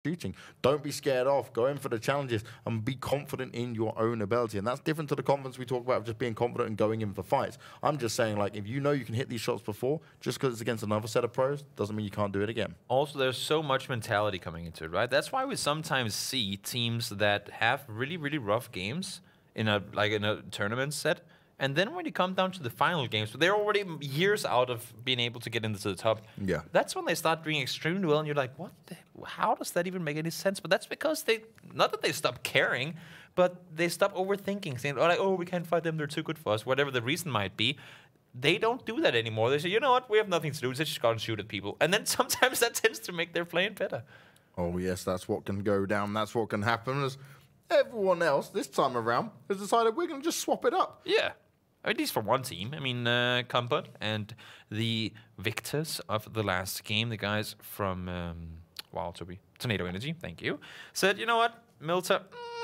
shooting. Don't be scared off. Go in for the challenges and be confident in your own ability. And that's different to the confidence we talk about of just being confident and going in for fights. I'm just saying, like, if you know you can hit these shots before, just because it's against another set of pros, doesn't mean you can't do it again. Also, there's so much mentality coming into it, right? That's why we sometimes see teams that have really, really rough games in a tournament set. And then when you come down to the final games, they're already years out of being able to get into the top. Yeah. That's when they start doing extremely well, and you're like, what? How does that even make any sense? But that's because not that they stop caring, but they stop overthinking, saying, like, oh, we can't fight them, they're too good for us, whatever the reason might be. They don't do that anymore. They say, you know what, we have nothing to do, they just go and shoot at people. And then sometimes that tends to make their playing better. Oh, yes, that's what can go down. That's what can happen. As everyone else this time around has decided we're going to just swap it up. Yeah. At least for one team. I mean, Comfort and the victors of the last game, the guys from Tornado Energy, thank you, said, you know what, Milta,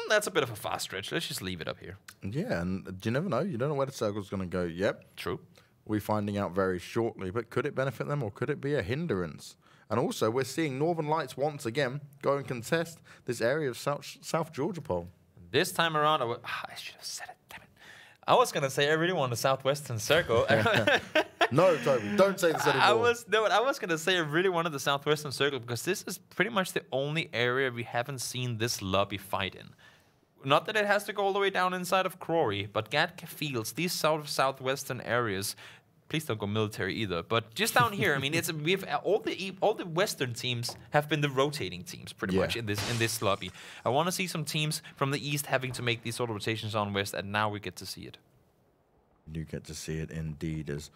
that's a bit of a fast stretch. Let's just leave it up here. Yeah, and you never know. You don't know where the circle's going to go. Yep. True. We're finding out very shortly. But could it benefit them or could it be a hindrance? And also, we're seeing Northern Lights once again go and contest this area of South Georgia pole. This time around, I should have said it. I was going to say I really want the Southwestern Circle. No, Toby, don't say this anymore. I was going to say I really wanted the Southwestern Circle because this is pretty much the only area we haven't seen this lobby fight in. Not that it has to go all the way down inside of Crory, but Gatka Fields, these southwestern areas. Please don't go military either. But just down here, I mean, we've all the Western teams have been the rotating teams pretty much in this lobby. I want to see some teams from the East having to make these sort of rotations on West, and now we get to see it. You get to see it indeed as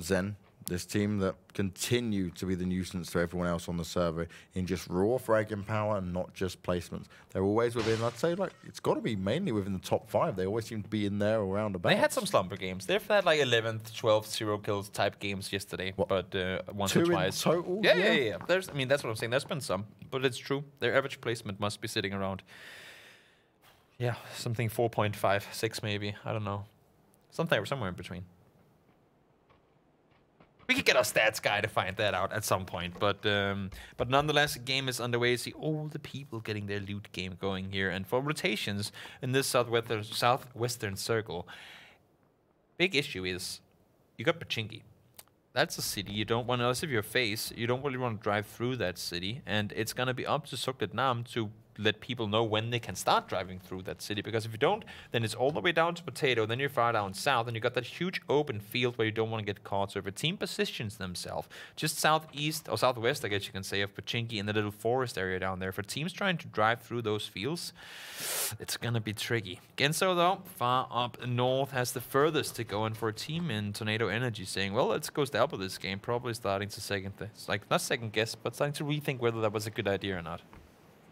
Zen, this team that continue to be the nuisance to everyone else on the server in just raw fragging power and not just placements. They're always within, I'd say, like, it's got to be mainly within the top 5. They always seem to be in there or around about. They had some slumber games. They've had like 11th, 12th, 0 kills type games yesterday, but once or twice. 2 in total? Yeah. I mean, that's what I'm saying. There's been some, but it's true. Their average placement must be sitting around, something 4.5, 6 maybe. I don't know. Somewhere in between. We could get our stats guy to find that out at some point, but nonetheless, the game is underway. See all the people getting their loot game going here, and for rotations in this southwestern circle, big issue is you got Pachinki. That's a city you don't want, unless if you're face, you don't really want to drive through that city, and it's gonna be up to Sukletnam to let people know when they can start driving through that city, because if you don't, then it's all the way down to Potato, then you're far down south, and you got that huge open field where you don't want to get caught. So if a team positions themselves just southeast, or southwest, I guess you can say, of Pachinki in the little forest area down there, for teams trying to drive through those fields, it's gonna be tricky. Genso, though, far up north, has the furthest to go in for a team in Tornado Energy, saying, well, let's go stealth with this game, probably starting to not second guess, but starting to rethink whether that was a good idea or not.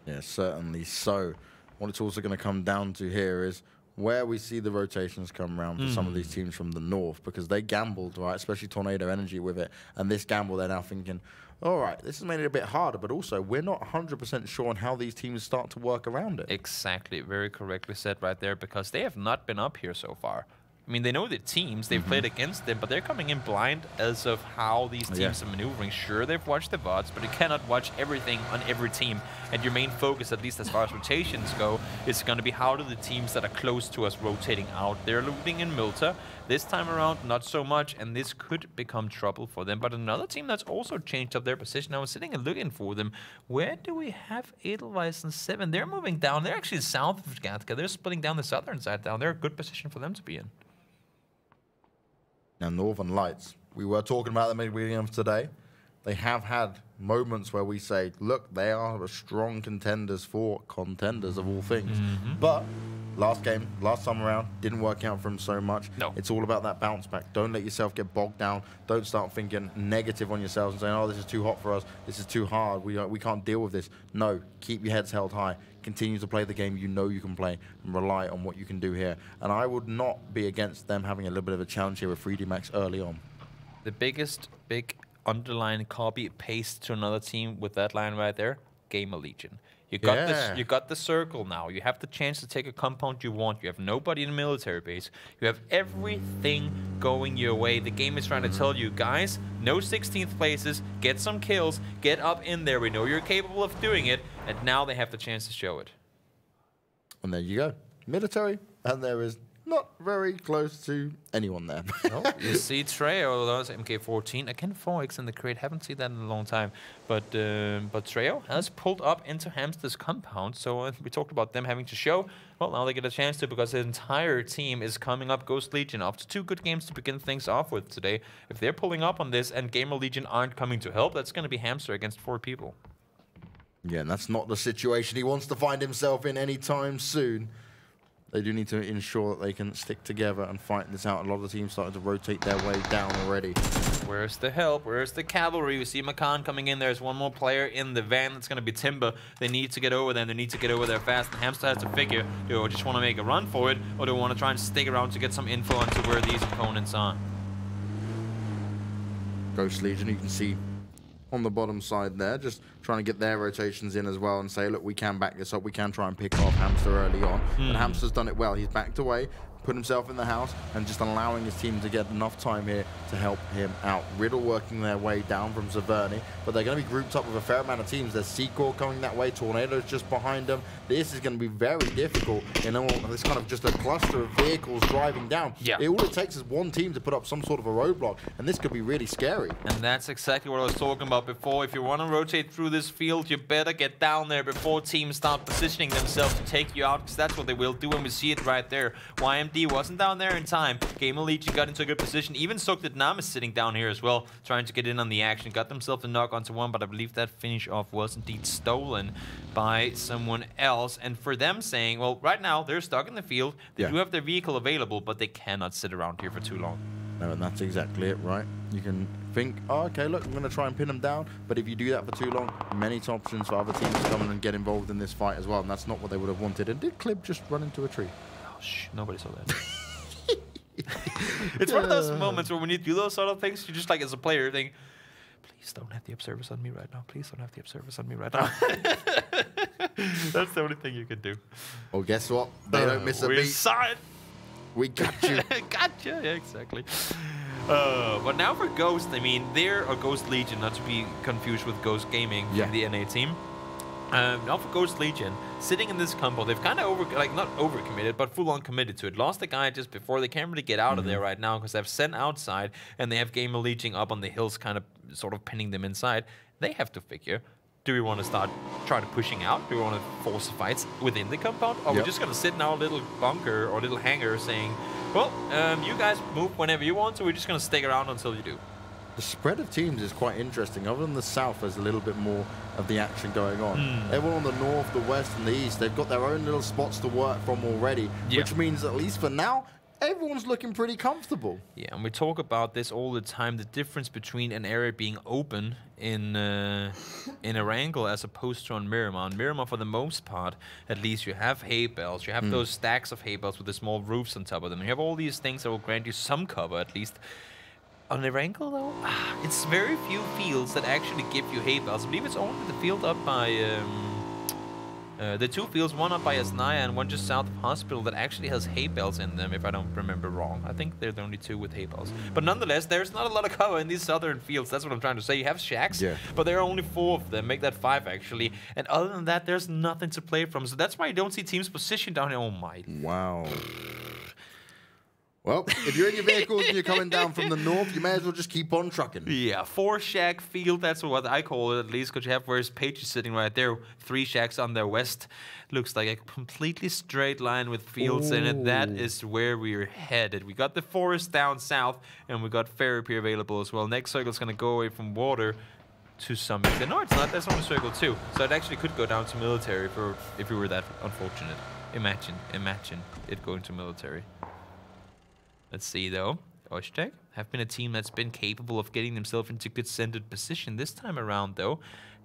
Yeah, certainly so. What it's also going to come down to here is where we see the rotations come around for some of these teams from the north, because they gambled, right, especially Tornado Energy with it, and this gamble they're now thinking, all right, this has made it a bit harder, but also we're not 100% sure on how these teams start to work around it. Exactly, very correctly said right there, because they have not been up here so far. I mean, they know the teams, they've played against them, but they're coming in blind as of how these teams are maneuvering. Sure, they've watched the VODs, but you cannot watch everything on every team. And your main focus, at least as far as rotations go, is going to be how do the teams that are close to us rotating out. They're looting in Milta. This time around, not so much, and this could become trouble for them. But another team that's also changed up their position, I was sitting and looking for them. Where do we have Edelweiss and 7? They're moving down. They're actually south of Gatka. They're splitting down the southern side down. They're a good position for them to be in. Now, Northern Lights, we were talking about them at the beginning of today. They have had moments where we say, look, they are a strong contenders for contenders of all things. But last game, last time around, didn't work out for them so much. No. It's all about that bounce back. Don't let yourself get bogged down. Don't start thinking negative on yourselves and saying, oh, this is too hot for us. This is too hard. We can't deal with this. No, keep your heads held high. Continue to play the game you know you can play and rely on what you can do here. And I would not be against them having a little bit of a challenge here with 3D Max early on. The big underline copy paste to another team with that line right there, Gamer Legion. You got this. You got the circle now. You have the chance to take a compound you want. You have nobody in the military base. You have everything going your way. The game is trying to tell you, guys, no 16th places. Get some kills. Get up in there. We know you're capable of doing it. And now they have the chance to show it. And there you go. Military, and there is not very close to anyone there. No, you see Treo, those MK14, again 4x in the crate, haven't seen that in a long time. But Treo has pulled up into Hamster's compound, so we talked about them having to show. Well, now they get a chance to because the entire team is coming up. Ghost Legion after 2 good games to begin things off with today. If they're pulling up on this and Gamer Legion aren't coming to help, that's going to be Hamster against 4 people. Yeah, and that's not the situation he wants to find himself in anytime soon. They do need to ensure that they can stick together and fight this out. A lot of the teams starting to rotate their way down already. Where's the help? Where's the cavalry? We see Makan coming in. There's one more player in the van. That's going to be Timber. They need to get over there. They need to get over there fast. And Hamster has to figure, do I just want to make a run for it, or do I want to try and stick around to get some info onto where these opponents are? Ghost Legion, you can see on the bottom side there, just trying to get their rotations in as well and say, look, we can back this up. We can try and pick off Hamster early on. But Hamster's done it well. He's backed away, put himself in the house, and just allowing his team to get enough time here to help him out. Riddle working their way down from Zaverny, but they're going to be grouped up with a fair amount of teams. There's Secor coming that way, Tornado's just behind them. This is going to be very difficult in all this kind of just a cluster of vehicles driving down. Yeah. All it takes is one team to put up some sort of a roadblock, and this could be really scary. And that's exactly what I was talking about before. If you want to rotate through this field, you better get down there before teams start positioning themselves to take you out, because that's what they will do, and we see it right there. YMD wasn't down there in time. Gamer Legion got into a good position. Even Sokdet Nam is sitting down here as well, trying to get in on the action. Got themselves a knock onto one, but I believe that finish off was indeed stolen by someone else. And for them saying, well, right now they're stuck in the field. They do have their vehicle available, but they cannot sit around here for too long. No, and that's exactly it, right? You can think, oh, okay, look, I'm going to try and pin them down. But if you do that for too long, many options for other teams to come in and get involved in this fight as well. And that's not what they would have wanted. And did Clib just run into a tree? Oh, shh, nobody saw that. It's one of those moments where when you do those sort of things, you just like as a player think, please don't have the observers on me right now. Please don't have the observers on me right now. That's the only thing you can do. Well, guess what? They don't miss a beat. We saw it. We got you. Gotcha. Yeah, exactly. But now for Ghost, I mean, they're a Ghost Legion, not to be confused with Ghost Gaming from the NA team. Now for Ghost Legion, sitting in this combo, they've kind of not overcommitted, but full-on committed to it. Lost a guy just before. They can't really get out of there right now because they've sent outside, and they have Gamer Legion up on the hills, kind of sort of pinning them inside. They have to figure, do we want to try to pushing out? Do we want to force fights within the compound? Or are we just going to sit in our little bunker or little hangar saying, well, you guys move whenever you want, so we're just going to stick around until you do? The spread of teams is quite interesting. Other than the south, there's a little bit more of the action going on. Everyone on the north, the west, and the east, they've got their own little spots to work from already, which means, at least for now, everyone's looking pretty comfortable. Yeah, and we talk about this all the time, the difference between an area being open in Erangel as opposed to on Miramar. On Miramar, for the most part, at least, you have hay bales. You have those stacks of hay bales with the small roofs on top of them. You have all these things that will grant you some cover, at least. On Erangel, though, it's very few fields that actually give you hay bales. I believe it's only the field up by... the 2 fields, one up by Asnaya and one just south of Hospital, that actually has hay bales in them, if I don't remember wrong. I think they're the only 2 with hay bales. But nonetheless, there's not a lot of cover in these southern fields. That's what I'm trying to say. You have shacks, but there are only 4 of them. Make that 5, actually. And other than that, there's nothing to play from. So that's why you don't see teams positioned down here. Oh, my. Wow. Well, if you're in your vehicles and you're coming down from the north, you may as well just keep on trucking. Yeah, 4 shack field, that's what I call it, at least, because you have where's Page is sitting right there, 3 shacks on their west. Looks like a completely straight line with fields in it. That is where we're headed. We got the forest down south, and we got therapy available as well. Next circle is going to go away from water to some extent. No, it's not. That's only circle 2. So it actually could go down to military if we were that unfortunate. Imagine it going to military. Let's see, though. Oshtek have been a team that's been capable of getting themselves into good centered position this time around, though.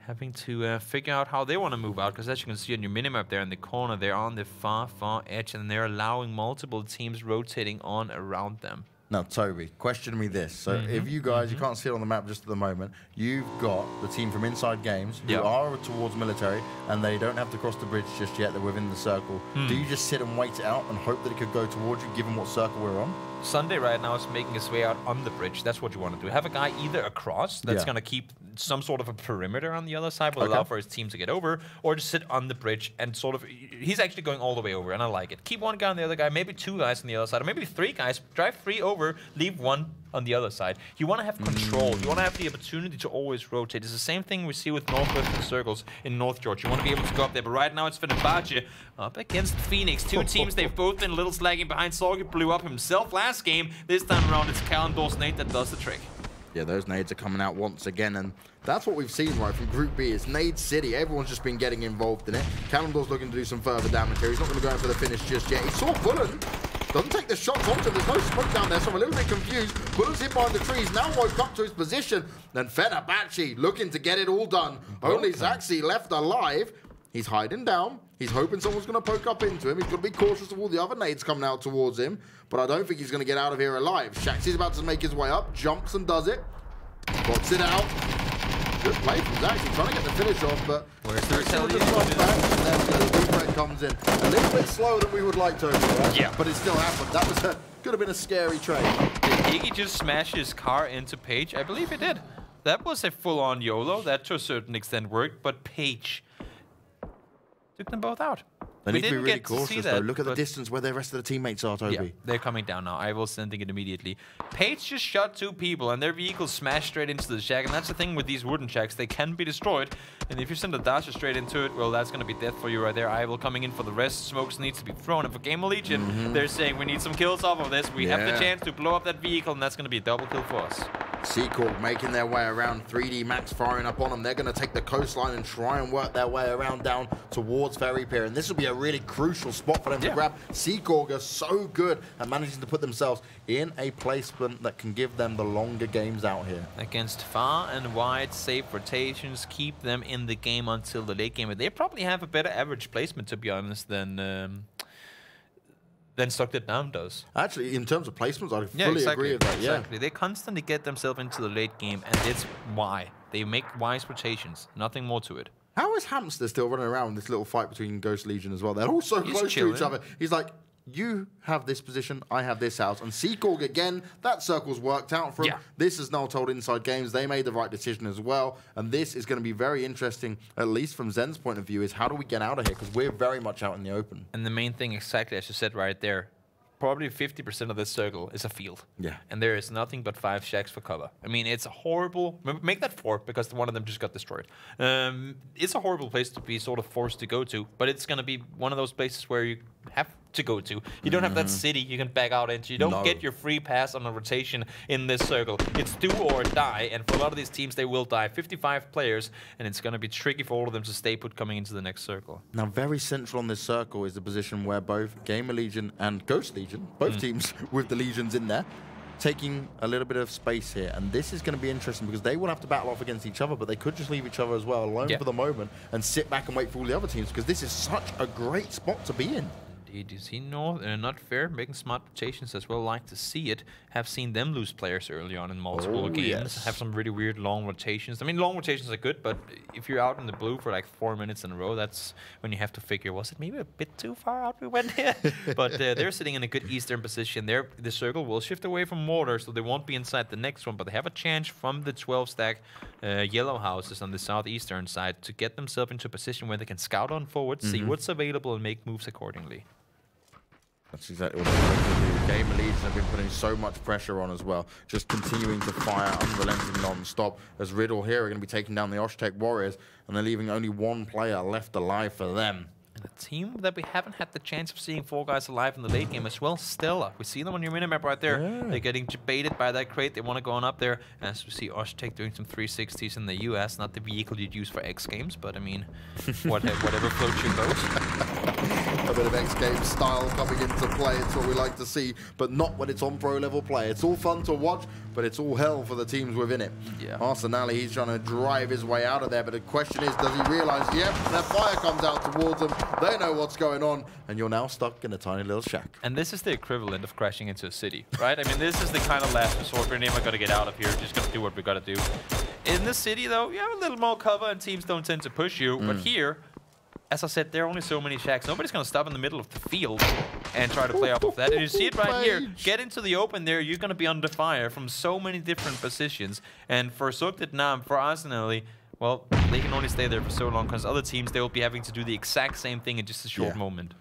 Having to figure out how they want to move out, because as you can see on your minimap there in the corner, they're on the far, far edge, and they're allowing multiple teams rotating on around them. Now, Toby, question me this. So if you guys, you can't see it on the map just at the moment, you've got the team from Inside Games who are towards military and they don't have to cross the bridge just yet. They're within the circle. Do you just sit and wait it out and hope that it could go towards you given what circle we're on? Sunday right now is making his way out on the bridge. That's what you want to do. Have a guy either across that's going to keep some sort of a perimeter on the other side, will allow for his team to get over, or just sit on the bridge and sort of... He's actually going all the way over, and I like it. Keep one guy on the other guy, maybe 2 guys on the other side, or maybe 3 guys. Drive 3 over, leave 1 on the other side. You want to have control. You want to have the opportunity to always rotate. It's the same thing we see with Northwestern Circles in North Georgia. You want to be able to go up there, but right now it's Fenerbahce up against Phoenix. 2 teams, they've both been a little slagging behind. Sorgi blew up himself last game. This time around, it's Calendor's nade that does the trick. Yeah, those nades are coming out once again, and that's what we've seen, right, from Group B. It's Nade City. Everyone's just been getting involved in it. Calendor's looking to do some further damage here. He's not going to go in for the finish just yet. He saw Bullen. Doesn't take the shots onto him. There's no smoke down there, so I'm a little bit confused. Bullen's hit behind the trees. Now woke up to his position. Then Fenerbahce looking to get it all done. Only Zaxi left alive. He's hiding down. He's hoping someone's going to poke up into him. He's got to be cautious of all the other nades coming out towards him. But I don't think he's going to get out of here alive. Shaxi's about to make his way up. Jumps and does it. Bots it out. Good play from Zaxi. Trying to get the finish off, but... Where's the retaliation? The movement comes in. A little bit slower than we would like to. Right? Yeah. But it still happened. That was could have been a scary trade. Did Iggy just smash his car into Page? I believe he did. That was a full-on YOLO. That to a certain extent worked, but Page took them both out. They need to be really cautious, though. Look at the distance where the rest of the teammates are, Toby. Yeah, they're coming down now. I will sending it immediately. Page just shot 2 people, and their vehicles smashed straight into the shack. And that's the thing with these wooden shacks. They can be destroyed. And if you send a dasher straight into it, well, that's going to be death for you right there. I will coming in for the rest. Smokes needs to be thrown. And for Game of Legion, they're saying we need some kills off of this. We have the chance to blow up that vehicle, and that's going to be a double kill for us. Corp making their way around. 3D Max firing up on them. They're going to take the coastline and try and work their way around down towards Ferry Pier. And this will be a really crucial spot for them to grab. Corp are so good at managing to put themselves in a placement that can give them the longer games out here. Against far and wide, safe rotations, keep them in the game until the late game. They probably have a better average placement, to be honest, than Stockton Down does. Actually, in terms of placements, I fully agree with that. Exactly. They constantly get themselves into the late game, and it's why. They make wise rotations. Nothing more to it. How is Hamster still running around in this little fight between Ghost Legion as well? They're all so close to each other. He's like, you have this position, I have this house. And Seacorg, again, that circle's worked out for him. This is now told Inside Games. They made the right decision as well. And this is going to be very interesting, at least from Zen's point of view, is how do we get out of here? Because we're very much out in the open. And the main thing, exactly as you said right there, probably 50% of this circle is a field. Yeah. And there is nothing but 5 shacks for cover. I mean, it's a horrible... Make that 4, because one of them just got destroyed. It's a horrible place to be sort of forced to go to, but it's going to be one of those places where you have to go to. You don't have that city you can back out into. You don't get your free pass on a rotation in this circle. It's do or die, and for a lot of these teams, they will die. 55 players, and it's going to be tricky for all of them to stay put coming into the next circle. Now, very central on this circle is the position where both Gamer Legion and Ghost Legion, both teams with the Legions in there, taking a little bit of space here. And this is going to be interesting because they will have to battle off against each other, but they could just leave each other as well alone for the moment and sit back and wait for all the other teams, because this is such a great spot to be in. You see not fair, making smart rotations as well. Like to see it. Have seen them lose players early on in multiple games. Have some really weird long rotations. I mean, long rotations are good, but if you're out in the blue for like 4 minutes in a row, that's when you have to figure, was it maybe a bit too far out we went here? But they're sitting in a good eastern position. The circle will shift away from water, so they won't be inside the next one, but they have a chance from the 12-stack yellow houses on the southeastern side to get themselves into a position where they can scout on forward, see what's available, and make moves accordingly. That's exactly what they're going to do. Gamer Legion have been putting so much pressure on as well. Just continuing to fire unrelenting non-stop. As Riddle here are going to be taking down the Oshtek Warriors, and they're leaving only 1 player left alive for them. And a team that we haven't had the chance of seeing 4 guys alive in the late game as well, Stella. We see them on your minimap right there. They're getting baited by that crate. They want to go on up there. As we see Oshtek doing some 360s in the US. Not the vehicle you'd use for X Games, but I mean, whatever floats your boat. A bit of X-Game style coming into play. It's what we like to see, but not when it's on pro level play. It's all fun to watch, but it's all hell for the teams within it. Yeah. Arsenali, he's trying to drive his way out of there, but the question is, does he realize, yep, that fire comes out towards them, they know what's going on, and you're now stuck in a tiny little shack. And this is the equivalent of crashing into a city, right? I mean, this is the kind of last resort. We're never gonna get out of here, just gonna do what we gotta do. In the city, though, you have a little more cover, and teams don't tend to push you, but here, as I said, there are only so many shacks. Nobody's going to stop in the middle of the field and try to play off of that. And you see it right here. Get into the open there. You're going to be under fire from so many different positions. And for Sogdetnam, for Arsenal, well, they can only stay there for so long because other teams, they will be having to do the exact same thing in just a short moment.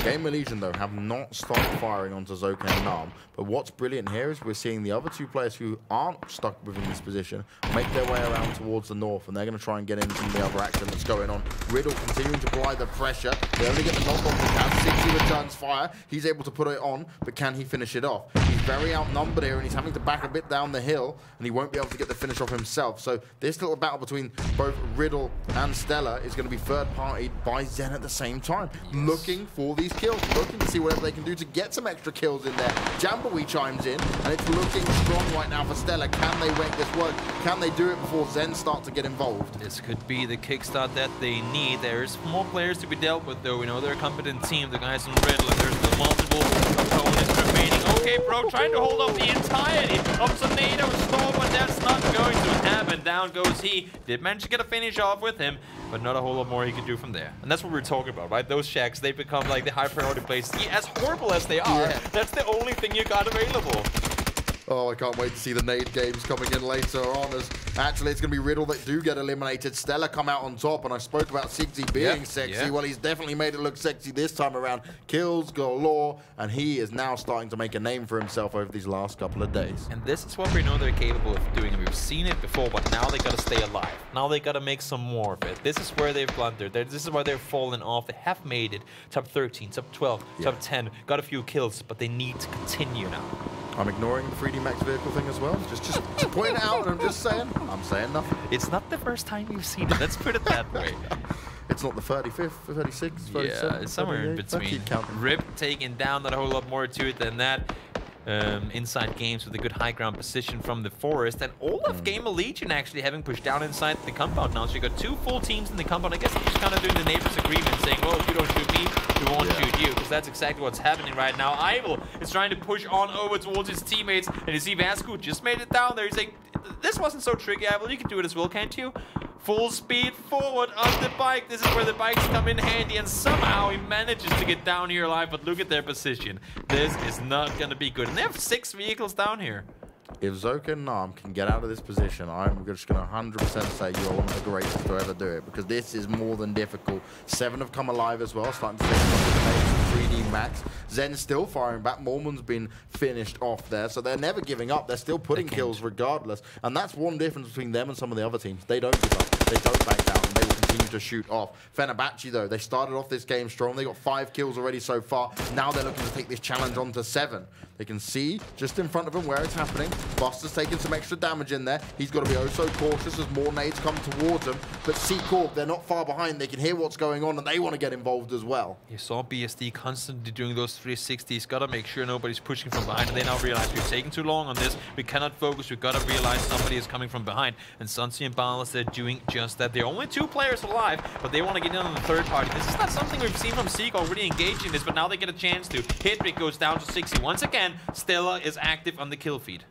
Game of Legion, though, have not stopped firing onto Zoka and Nam. But what's brilliant here is we're seeing the other two players who aren't stuck within this position make their way around towards the north, and they're going to try and get into the other action that's going on. Riddle continuing to apply the pressure. They only get the knock on the cap. 60 returns fire. He's able to put it on, but can he finish it off? He's very outnumbered here, and he's having to back a bit down the hill, and he won't be able to get the finish off himself. So this little battle between both Riddle and Stella is going to be third-partied by Zen at the same time, looking for these kills, looking to see whatever they can do to get some extra kills in there. Jamboree chimes in, and it's looking strong right now for Stella. Can they make this work? Can they do it before Zen start to get involved? This could be the kickstart that they need. There's more players to be dealt with, though. We know they're a competent team, the guys on Riddle, and there's still multiple opponents remaining. Okay, bro, trying to hold off the entirety of Tornado Storm, but that's not going to happen. Down goes he. Did manage to get a finish off with him, but not a whole lot more he could do from there. And that's what we're talking about, right? Those shacks, they become like the high priority places. As horrible as they are, that's the only thing you got available. Oh, I can't wait to see the nade games coming in later on. As actually, it's going to be Riddle that do get eliminated. Stella come out on top, and I spoke about Sigzy being sexy. Well, he's definitely made it look sexy this time around. Kills galore, and he is now starting to make a name for himself over these last couple of days. And this is what we know they're capable of doing. We've seen it before, but now they got to stay alive. Now they got to make some more of it. This is where they've blundered. This is where they've fallen off. They have made it. Top 13, top 12, top 10. Got a few kills, but they need to continue now. I'm ignoring the 3D Max vehicle thing as well. Just pointing it out, and I'm just saying. I'm saying nothing. It's not the first time you've seen it. Let's put it that way. It's not the 35th, 36th, 37th. Yeah, it's somewhere in between. Rip taking down, not a whole lot more to it than that. Inside games with a good high ground position from the forest, and all of Game of Legion actually having pushed down inside the compound now. So you got two full teams in the compound. I guess they're just kind of doing the neighbors agreement, saying, well, if you don't shoot me, we won't shoot you, because that's exactly what's happening right now. Ivel is trying to push on over towards his teammates, and you see Vasco just made it down there. He's like, this wasn't so tricky, Ivel. You can do it as well, can't you? Full speed forward on the bike. This is where the bikes come in handy, and somehow he manages to get down here alive, but look at their position. This is not going to be good. And they have 6 vehicles down here. If Zoka and Nam can get out of this position, I'm just going to 100% say you're one of the greatest to ever do it, because this is more than difficult. 7 have come alive as well, starting to take some 3D Max. Zen's still firing back. Mormon's been finished off there, so they're never giving up. They're still putting kills regardless, and that's one difference between them and some of the other teams. They don't give up. They don't back down, and they will continue to shoot off. Fenerbahce, though, they started off this game strong. They got 5 kills already so far. Now they're looking to take this challenge on to 7. They can see just in front of them where it's happening. Buster's taking some extra damage in there. He's got to be oh so cautious as more nades come towards him. But Corp, they're not far behind. They can hear what's going on, and they want to get involved as well. You saw BSD constantly doing those 360s. Got to make sure nobody's pushing from behind, and they now realize we've taken too long on this. We cannot focus. We've got to realize somebody is coming from behind. And Sunsi and Balas, they're doing just that. They're only 2 players alive, but they want to get in on the third party. This is not something we've seen from Seek already engaged in this, but now they get a chance to. Hitrick goes down to 60. Once again, Stella is active on the kill feed.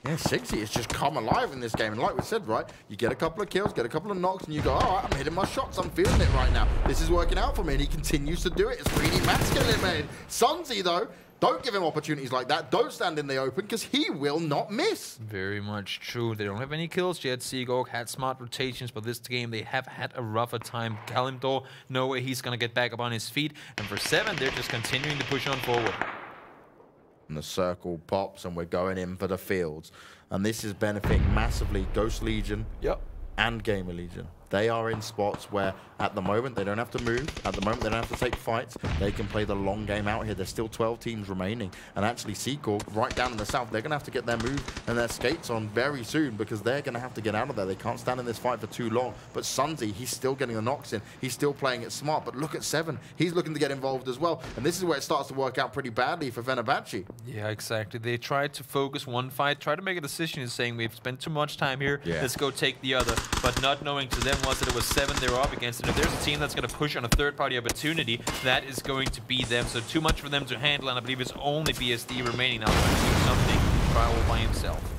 Yeah, 60 has just come alive in this game. And like we said, right, you get a couple of kills, get a couple of knocks, and you go, all right, I'm hitting my shots. I'm feeling it right now. This is working out for me, and he continues to do it. It's 3D Max getting it made. Sunzi, though, don't give him opportunities like that. Don't stand in the open, because he will not miss. Very much true. They don't have any kills yet. Seagog had smart rotations, but this game they have had a rougher time. Kalimdor, no way he's going to get back up on his feet. And for 7, they're just continuing to push on forward. And the circle pops, and we're going in for the fields. And this is benefiting massively Ghost Legion and Gamer Legion. They are in spots where, at the moment, they don't have to move. At the moment, they don't have to take fights. They can play the long game out here. There's still 12 teams remaining. And actually, Seacorp, right down in the south, they're going to have to get their move and their skates on very soon because they're going to have to get out of there. They can't stand in this fight for too long. But Sunzi, he's still getting the knocks in. He's still playing it smart. But look at Seven. He's looking to get involved as well. And this is where it starts to work out pretty badly for Fenerbahce. Yeah, exactly. They tried to focus one fight, try to make a decision in saying we've spent too much time here, let's go take the other. But not knowing to them was that it was Seven they were up against. And if there's a team that's going to push on a third-party opportunity, that is going to be them. So too much for them to handle, and I believe it's only BSD remaining now trying to do something. Try all by himself.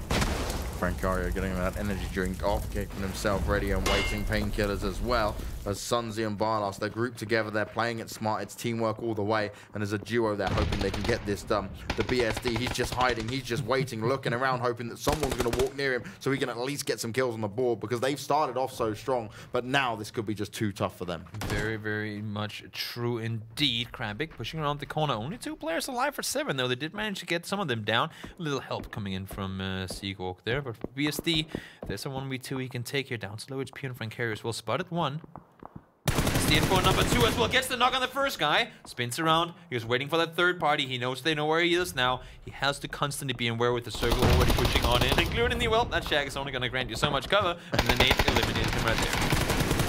Francario getting that energy drink off, keeping himself ready and waiting painkillers as well. As Sunzi and Barlas, they're grouped together, they're playing it smart, it's teamwork all the way, and as a duo they're hoping they can get this done. The BSD, he's just hiding, he's just waiting, looking around, hoping that someone's going to walk near him so he can at least get some kills on the board, because they've started off so strong, but now this could be just too tough for them. Very, very much true indeed. Kramvik pushing around the corner, only 2 players alive for 7 though. They did manage to get some of them down. A little help coming in from Seacorp there, but for BSD, there's a 1v2 he can take here. Down slow HP and Francario as well. Spotted 1. The info number 2 as well. Gets the knock on the first guy. Spins around. He was waiting for that third party. He knows they know where he is now. He has to constantly be aware with the circle already pushing on in. Including the, well, that Shag is only going to grant you so much cover. And the nade eliminated him right there.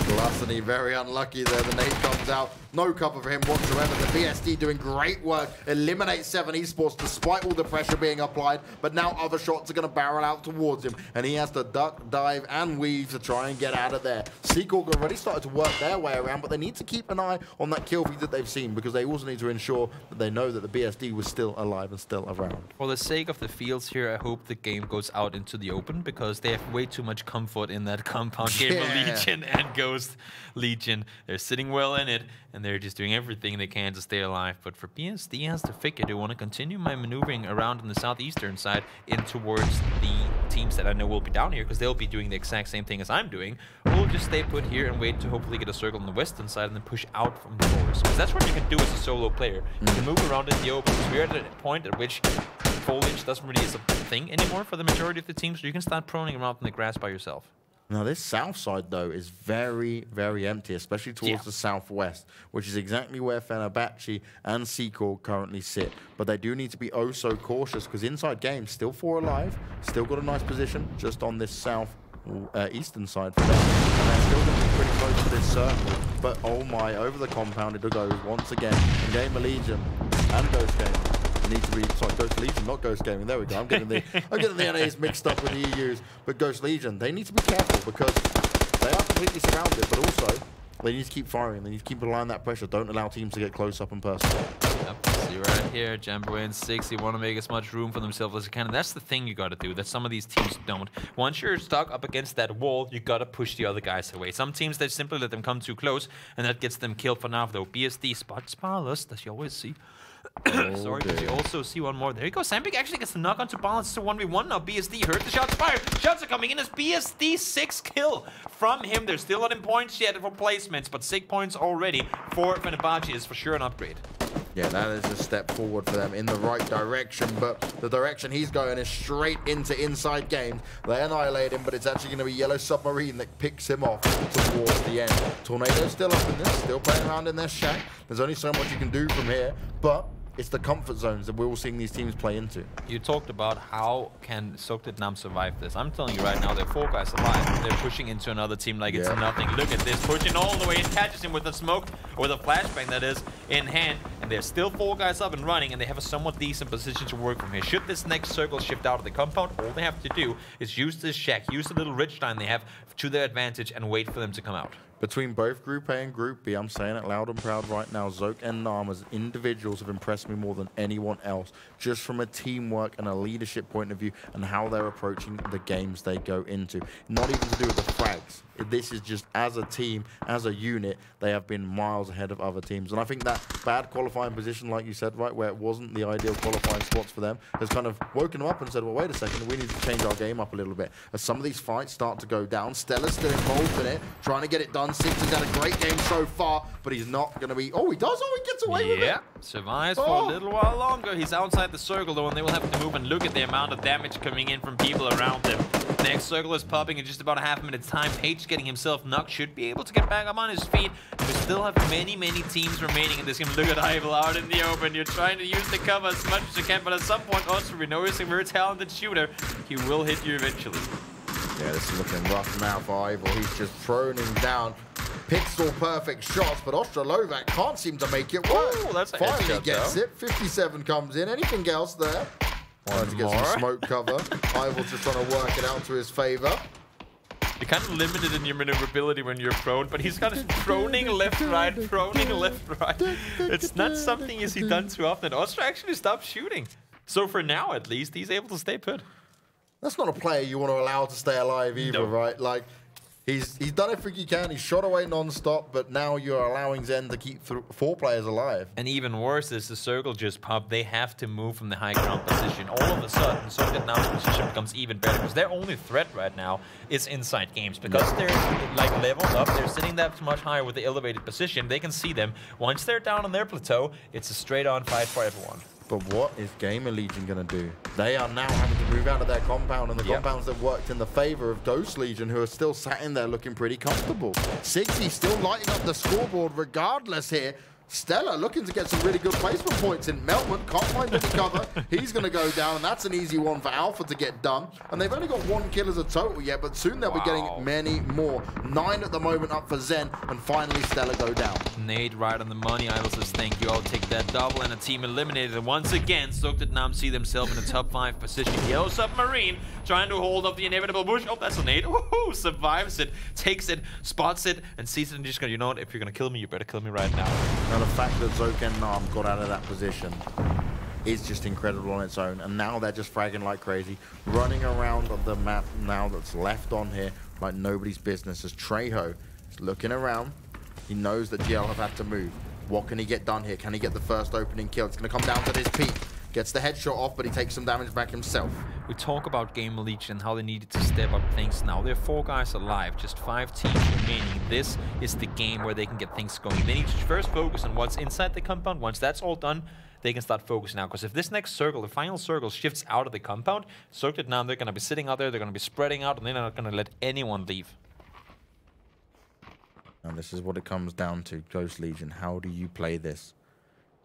Gluttony, very unlucky there. The nade comes out. No cover for him whatsoever. The BSD doing great work. Eliminates 7 Esports despite all the pressure being applied. But now other shots are going to barrel out towards him. And he has to duck, dive, and weave to try and get out of there. Seacorp already started to work their way around, but they need to keep an eye on that kill feed that they've seen because they also need to ensure that they know that the BSD was still alive and still around. For the sake of the fields here, I hope the game goes out into the open because they have way too much comfort in that compound game of Legion and Ghost Legion. They're sitting well in it, and they're just doing everything they can to stay alive. But for BSD has to figure they want to continue my maneuvering around on the southeastern side in towards the teams that I know will be down here because they'll be doing the exact same thing as I'm doing. Or just stay put here and wait to hopefully get a circle on the western side and then push out from the forest. Because that's what you can do as a solo player. You can move around in the open. We're at a point at which foliage doesn't really is a thing anymore for the majority of the teams, so you can start proning around in the grass by yourself. Now, this south side, though, is very, very empty, especially towards the southwest, which is exactly where Fenerbahce and Seacorp currently sit. But they do need to be oh so cautious, because inside game, still 4 alive, still got a nice position just on this south eastern side for them. And they're still going to be pretty close to this circle. But, oh my, over the compound it goes once again. In Game of Legion and Ghost Game. Need to be, sorry, Ghost Legion, not Ghost Gaming. There we go. I'm getting the NAs mixed up with the EUs. But Ghost Legion, they need to be careful because they are completely surrounded, but also they need to keep firing. They need to keep applying that pressure. Don't allow teams to get close up and personal. Yep, see right here, Jambo in 6. They want to make as much room for themselves as they can. And that's the thing you got to do that some of these teams don't. Once you're stuck up against that wall, you got to push the other guys away. Some teams, they simply let them come too close, and that gets them killed for now, though. BSD spots Barlas, as you always see. Sorry, but you also see one more. There you go. Sandvik actually gets the knock onto Balance to 1v1 now. BSD heard the shots fired. Shots are coming in as BSD 6 kill from him. They're still not in points yet for placements, but 6 points already for Fenerbahce is for sure an upgrade. Yeah, that is a step forward for them in the right direction, but the direction he's going is straight into inside games. They annihilate him, but it's actually going to be Yellow Submarine that picks him off towards the end. Tornado's still up in this, still playing around in their shack. There's only so much you can do from here, but it's the comfort zones that we're all seeing these teams play into. You talked about how can Soktednam survive this. I'm telling you right now, they're 4 guys alive. They're pushing into another team like it's nothing. Look at this, pushing all the way and catches him with a smoke, or the flashbang that is, in hand. And there's still 4 guys up and running, and they have a somewhat decent position to work from here. Should this next circle shift out of the compound, all they have to do is use this shack, use the little ridge line they have to their advantage, and wait for them to come out. Between both Group A and Group B, I'm saying it loud and proud right now, Zoke and Nam as individuals have impressed me more than anyone else, just from a teamwork and a leadership point of view and how they're approaching the games they go into. Not even to do with the frags. This is just as a team, as a unit, they have been miles ahead of other teams. And I think that bad qualifying position, like you said, right, where it wasn't the ideal qualifying spots for them, has kind of woken them up and said, well, wait a second, we need to change our game up a little bit. As some of these fights start to go down, Stella's still involved in it, trying to get it done. Six has had a great game so far, but he's not going to be... Oh, he does? Oh, he gets away with it. Yeah, survives for a little while longer. He's outside the circle, though, and they will have to move and look at the amount of damage coming in from people around them. Next circle is popping in just about a half minute's time. Page getting himself knocked, should be able to get back up on his feet. We still have many teams remaining in this game. Look at Ivel out in the open. You're trying to use the cover as much as you can, but at some point also we know he's a very talented shooter. He will hit you eventually. Yeah, this is looking rough now for Ivel. He's just throning down pixel perfect shots, but Ostrolovak can't seem to make it work. Ooh, that's a Finally headshot, gets though. it. 57 comes in. Anything else there? Trying to get some smoke cover. Ivel's just trying to work it out to his favor. You're kind of limited in your maneuverability when you're prone, but he's kind of proning left, right, proning left, right. It's not something you see done too often. Ostro actually stopped shooting. So for now, at least, he's able to stay put. That's not a player you want to allow to stay alive either, right? Like, he's done everything he can. He's shot away non-stop, but now you're allowing Zen to keep 4 players alive. And even worse is the circle just popped. They have to move from the high ground position. All of a sudden, so that now the position becomes even better because their only threat right now is inside games. Because they're like leveled up, they're sitting that much higher with the elevated position. They can see them. Once they're down on their plateau, it's a straight-on fight for everyone. But what is Gamer Legion going to do? They are now having to move out of their compound, and the compounds that worked in the favor of Ghost Legion, who are still sat in there looking pretty comfortable. Siggy still lighting up the scoreboard regardless here. Stella looking to get some really good placement points in. Melman can't find any cover. He's going to go down, and that's an easy one for Alpha to get done. And they've only got 1 kill as a total yet, but soon they'll be getting many more. 9 at the moment up for Zen, and finally Stella go down. Nade right on the money. Ivel says, thank you, I'll take that double, and a team eliminated. And once again, Sukhtadnam see themselves in a top 5 position. Yellow Submarine trying to hold up the inevitable bush. Oh, that's a nade. Woohoo! Survives it, takes it, spots it, and sees it, and just goes, you know what, if you're going to kill me, you better kill me right now. Now, the fact that Zoke and Nam got out of that position is just incredible on its own. And now they're just fragging like crazy, running around on the map now that's left on here like nobody's business. As Trejo is looking around, he knows that GL have had to move. What can he get done here? Can he get the first opening kill? It's going to come down to this peak. Gets the headshot off, but he takes some damage back himself. We talk about Gamer Legion and how they needed to step up things now. There are 4 guys alive, just 5 teams remaining. This is the game where they can get things going. They need to first focus on what's inside the compound. Once that's all done, they can start focusing now. Because if this next circle, the final circle, shifts out of the compound, Sukhtadnam, they're going to be sitting out there, they're going to be spreading out, and they're not going to let anyone leave. And this is what it comes down to, Ghost Legion. How do you play this?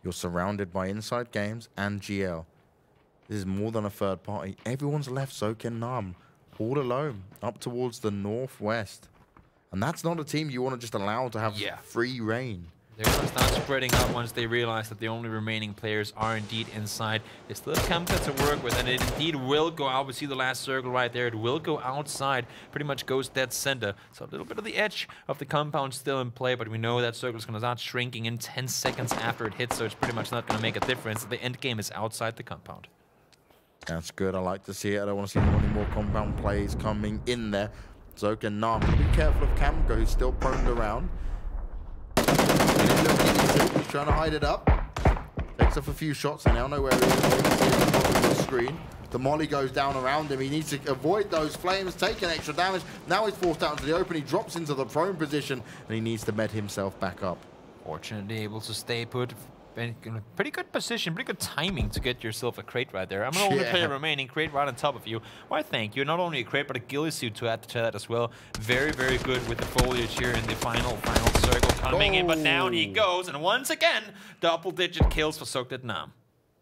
You're surrounded by inside games and GL. This is more than a third party. Everyone's left Zoke and Nam all alone up towards the northwest. And that's not a team you want to just allow to have free reign. They're going to start spreading out once they realize that the only remaining players are indeed inside. They still have Kamka to work with, and it indeed will go out. We see the last circle right there. It will go outside. Pretty much goes dead center. So a little bit of the edge of the compound still in play, but we know that circle is going to start shrinking in 10 seconds after it hits, so it's pretty much not going to make a difference. The end game is outside the compound. That's good. I like to see it. I don't want to see any more compound plays coming in there. Zoke and Nam. Be careful of Kamka, who's still proned around. He's trying to hide it up. Takes off a few shots. I now know where he is. You can see it on the bottom of the screen. The molly goes down around him. He needs to avoid those flames, taking extra damage. Now he's forced out into the open. He drops into the prone position, and he needs to med himself back up. Fortunately able to stay put. In a pretty good position, pretty good timing to get yourself a crate right there. I'm the only player remaining, crate right on top of you. Why, thank you. Not only a crate, but a ghillie suit to add to that as well. Very, very good with the foliage here in the final circle coming in. But down he goes, and once again, double-digit kills for Sukhtadnam.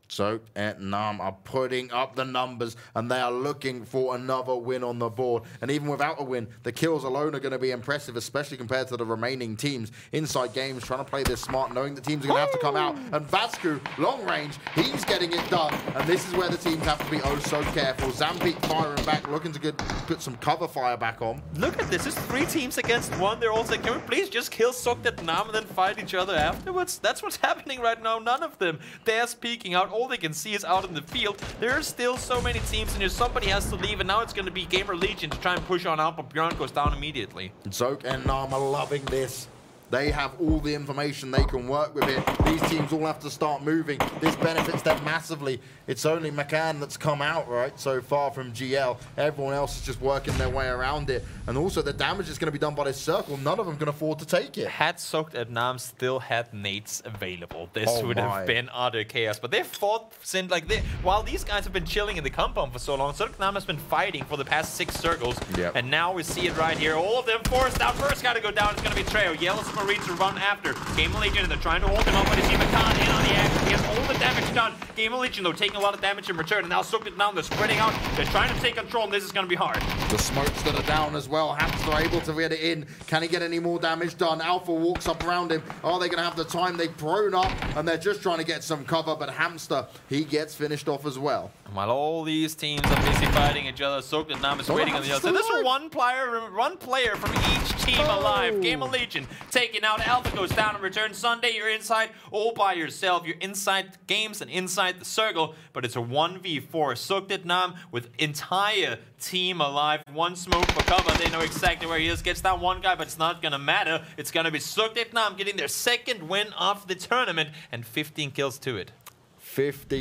Zoke and Nam are putting up the numbers, and they are looking for another win on the board. And even without a win, the kills alone are going to be impressive, especially compared to the remaining teams. Inside games, trying to play this smart, knowing the teams are going to have to come out. And Vasku, long range, he's getting it done. And this is where the teams have to be oh so careful. Zampeak firing back, looking to put some cover fire back on. Look at this. It's 3 teams against 1. They're all saying, can we please just kill Sukhtadnam and then fight each other afterwards? That's what's happening right now. None of them dare speaking out. All they can see is out in the field. There are still so many teams, and somebody has to leave, and now it's going to be Gamer Legion to try and push on out, but Bjorn goes down immediately. Zoke and Nam are loving this. They have all the information they can work with here. These teams all have to start moving. This benefits them massively. It's only McCann that's come out, right, so far from GL. Everyone else is just working their way around it. And also the damage is going to be done by this circle. None of them can afford to take it. Had Soaked at Nam still had nades available, this would have been utter chaos. But they've fought since, like, while these guys have been chilling in the compound for so long, Soaked Nam has been fighting for the past 6 circles. Yep. And now we see it right here. All of them forced down. First guy to go down is going to be Treo. Yellow Submarine to run after. Game of Legion, they're trying to hold him up, but you see McCann in on the action. He has all the damage done. Game of Legion, though, taking a lot of damage in return. And now Soaked it down. They're spreading out. They're trying to take control, and this is going to be hard. The smokes that are down as well. Hamster able to get it in. Can he get any more damage done? Alpha walks up around him. Are they going to have the time? They've prone up, and they're just trying to get some cover, but Hamster, he gets finished off as well. While all these teams are busy fighting each other, Soaked and Nam is waiting on the other side. There's one player from each team alive. Game of Legion taking out. Alpha goes down and returns. Sunday, you're inside all by yourself. You're inside the games and inside the circle, but it's a 1v4. Soaked at Nam with entire team alive. One smoke for cover. They know exactly where he is. Gets down one guy, but it's not going to matter. It's going to be Soaked at Nam getting their second win of the tournament and 15 kills to it. 50